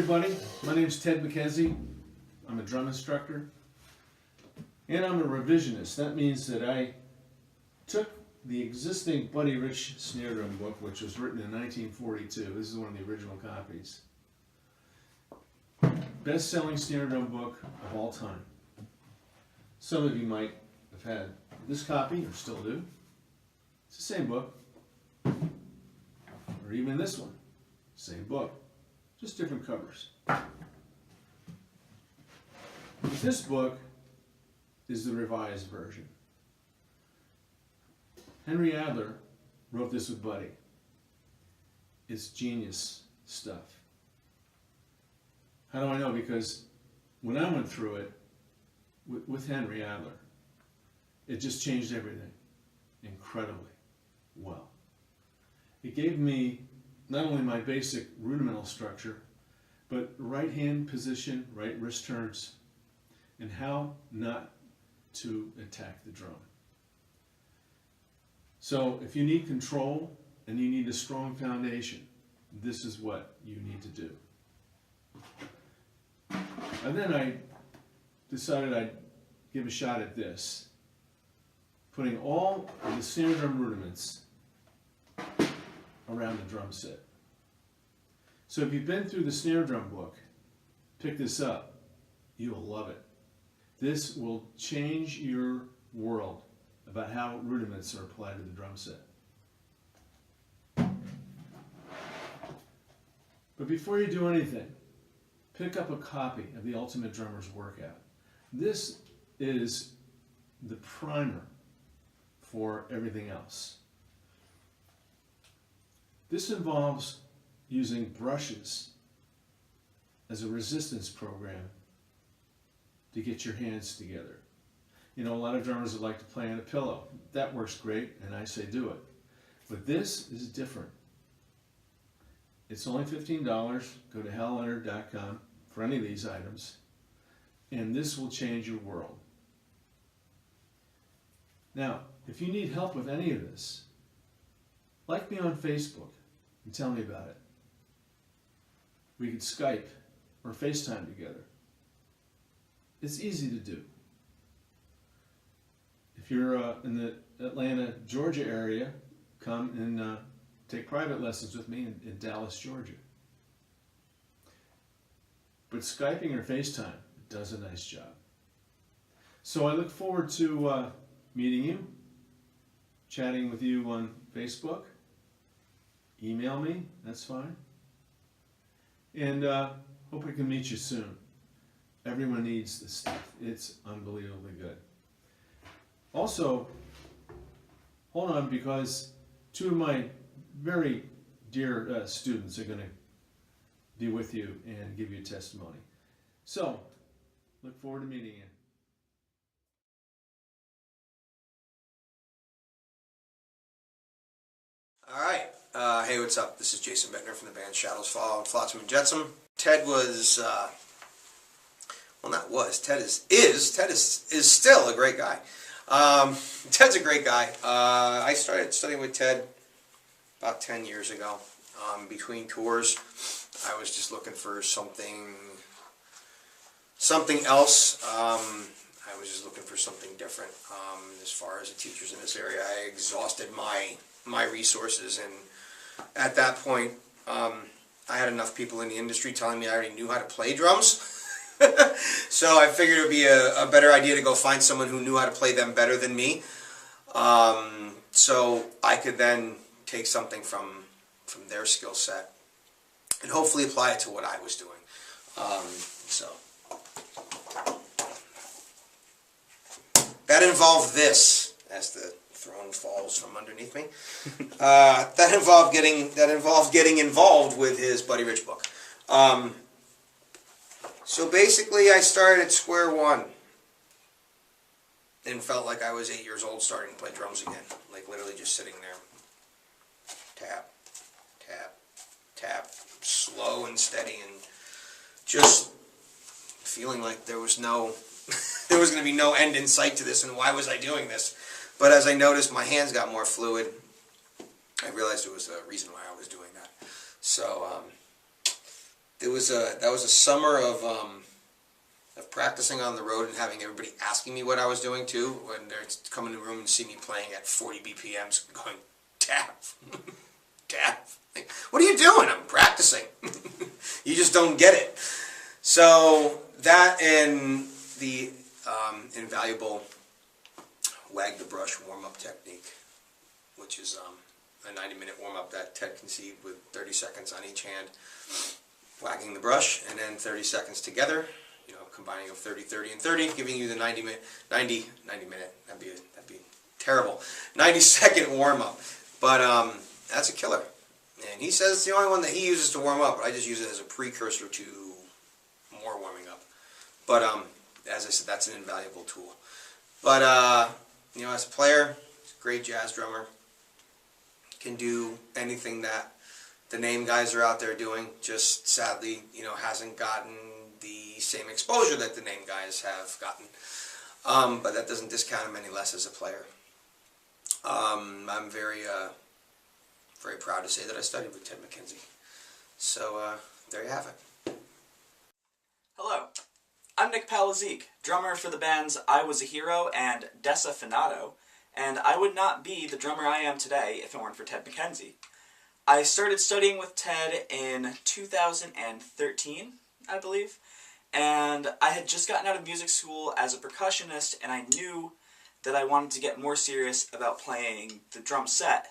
everybody, my name is Ted Mackenzie. I'm a drum instructor and I'm a revisionist. That means that I took the existing Buddy Rich snare drum book, which was written in 1942. This is one of the original copies. Best-selling snare drum book of all time. Some of you might have had this copy or still do. It's the same book. Or even this one, same book, just different covers. But this book is the revised version. Henry Adler wrote this with Buddy. It's genius stuff. How do I know? Because when I went through it with Henry Adler, it just changed everything incredibly well. It gave me not only my basic rudimental structure, but right hand position, right wrist turns, and how not to attack the drum. So if you need control and you need a strong foundation, this is what you need to do. And then I decided I'd give a shot at this, putting all of the snare drum rudiments around the drum set. So if you've been through the snare drum book, pick this up. You'll love it. This will change your world about how rudiments are applied to the drum set. But before you do anything, pick up a copy of the Ultimate Drummer's Workout. This is the primer for everything else. This involves using brushes as a resistance program to get your hands together. You know, a lot of drummers would like to play on a pillow. That works great, and I say do it. But this is different. It's only $15. Go to halleonard.com for any of these items, and this will change your world. Now, if you need help with any of this, like me on Facebook and tell me about it. We could Skype or FaceTime together. It's easy to do. If you're in the Atlanta, Georgia area, come and take private lessons with me in Dallas, Georgia. But Skyping or FaceTime does a nice job. So I look forward to meeting you, chatting with you on Facebook. Email me, that's fine. And hope I can meet you soon. Everyone needs this stuff. It's unbelievably good. Also, hold on, because two of my very dear students are going to be with you and give you testimony. So, look forward to meeting you. All right. Hey, what's up? This is Jason Bettner from the band Shadows Fall and Flotsam and Jetsam. Ted was, well, not was. Ted is still a great guy. Ted's a great guy. I started studying with Ted about 10 years ago. Between tours, I was just looking for something else. I was just looking for something different. As far as the teachers in this area, I exhausted my resources, and at that point, I had enough people in the industry telling me I already knew how to play drums. So I figured it would be a better idea to go find someone who knew how to play them better than me, so I could then take something from their skill set and hopefully apply it to what I was doing. So that involved this, as the throne falls from underneath me. That involved getting involved with his Buddy Rich book. So basically, I started at square one and felt like I was 8 years old starting to play drums again. Like literally just sitting there. Tap, tap, tap, slow and steady, and just feeling like there was going to be no end in sight to this, and why was I doing this? But as I noticed my hands got more fluid, I realized there was a reason why I was doing that. So that was a summer of practicing on the road and having everybody asking me what I was doing too. When they're coming to the room and see me playing at 40 BPMs, going, Tav, Tav, like, what are you doing? I'm practicing. You just don't get it. So that and the invaluable wag the brush warm-up technique, which is a 90-minute warm-up that Ted conceived with 30 seconds on each hand, wagging the brush, and then 30 seconds together, combining of 30, 30, and 30, giving you the 90 minute, that'd be terrible, 90-second warm-up. But that's a killer. And he says it's the only one that he uses to warm up, but I just use it as a precursor to more warming up. But as I said, that's an invaluable tool. But as a player, he's a great jazz drummer. Can do anything that the name guys are out there doing. Just sadly, hasn't gotten the same exposure that the name guys have gotten. But that doesn't discount him any less as a player. I'm very proud to say that I studied with Ted Mackenzie. So there you have it. Hello, I'm Nick Palazik, drummer for the bands I Was a Hero and Desafinato, and I would not be the drummer I am today if it weren't for Ted Mackenzie. I started studying with Ted in 2013, I believe, and I had just gotten out of music school as a percussionist, and I knew that I wanted to get more serious about playing the drum set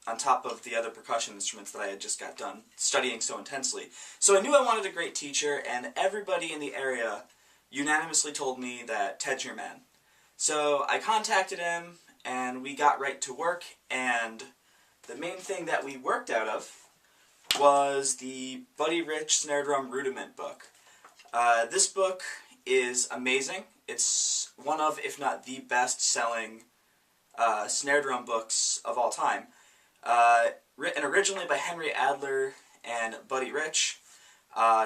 on top of the other percussion instruments that I had just got done studying so intensely. So I knew I wanted a great teacher, and everybody in the area unanimously told me that Ted's your man. So I contacted him, and we got right to work, and the main thing that we worked out of was the Buddy Rich Snare Drum Rudiment book. This book is amazing. It's one of, if not the best-selling snare drum books of all time. Written originally by Henry Adler and Buddy Rich.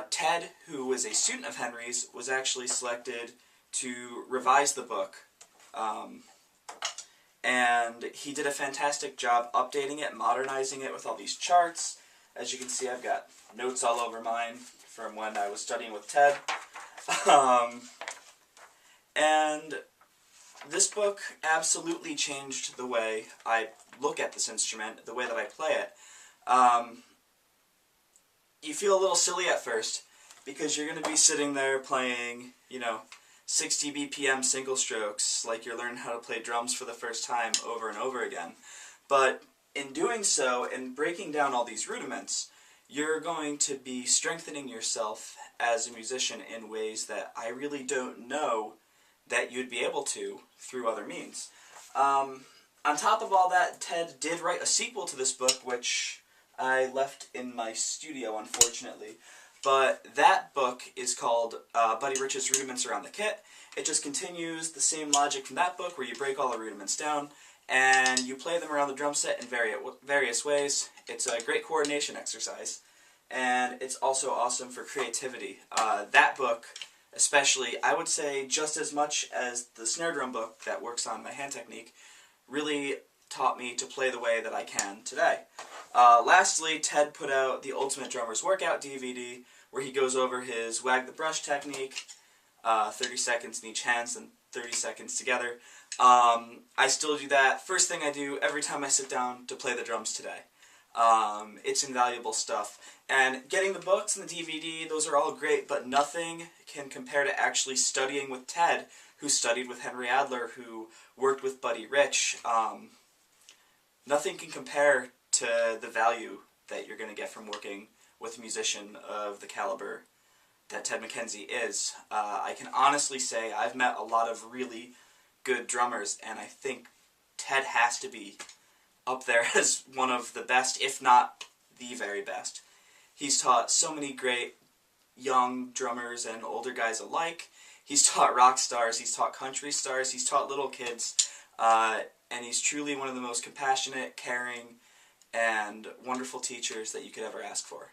Ted, who was a student of Henry's, was actually selected to revise the book. And he did a fantastic job updating it, modernizing it with all these charts. As you can see, I've got notes all over mine from when I was studying with Ted. And this book absolutely changed the way I look at this instrument, the way that I play it. You feel a little silly at first, because you're going to be sitting there playing, 60 BPM single strokes, like you're learning how to play drums for the first time over and over again. But in doing so, and breaking down all these rudiments, you're going to be strengthening yourself as a musician in ways that I really don't know that you'd be able to through other means. On top of all that, Ted did write a sequel to this book, which I left in my studio, unfortunately. But that book is called Buddy Rich's Rudiments Around the Kit. It just continues the same logic from that book, where you break all the rudiments down, and you play them around the drum set in various ways. It's a great coordination exercise, and it's also awesome for creativity. That book, especially, I would say just as much as the snare drum book that works on my hand technique, really taught me to play the way that I can today. Lastly, Ted put out the Ultimate Drummer's Workout DVD, where he goes over his wag the brush technique, 30 seconds in each hand and 30 seconds together. I still do that. First thing I do every time I sit down to play the drums today. It's invaluable stuff. And getting the books and the DVD, those are all great, but nothing can compare to actually studying with Ted, who studied with Henry Adler, who worked with Buddy Rich. Nothing can compare to the value that you're going to get from working with a musician of the caliber that Ted Mackenzie is. I can honestly say I've met a lot of really good drummers, and I think Ted has to be up there as one of the best, if not the very best. He's taught so many great young drummers and older guys alike. He's taught rock stars, he's taught country stars, he's taught little kids, and he's truly one of the most compassionate, caring, and wonderful teachers that you could ever ask for.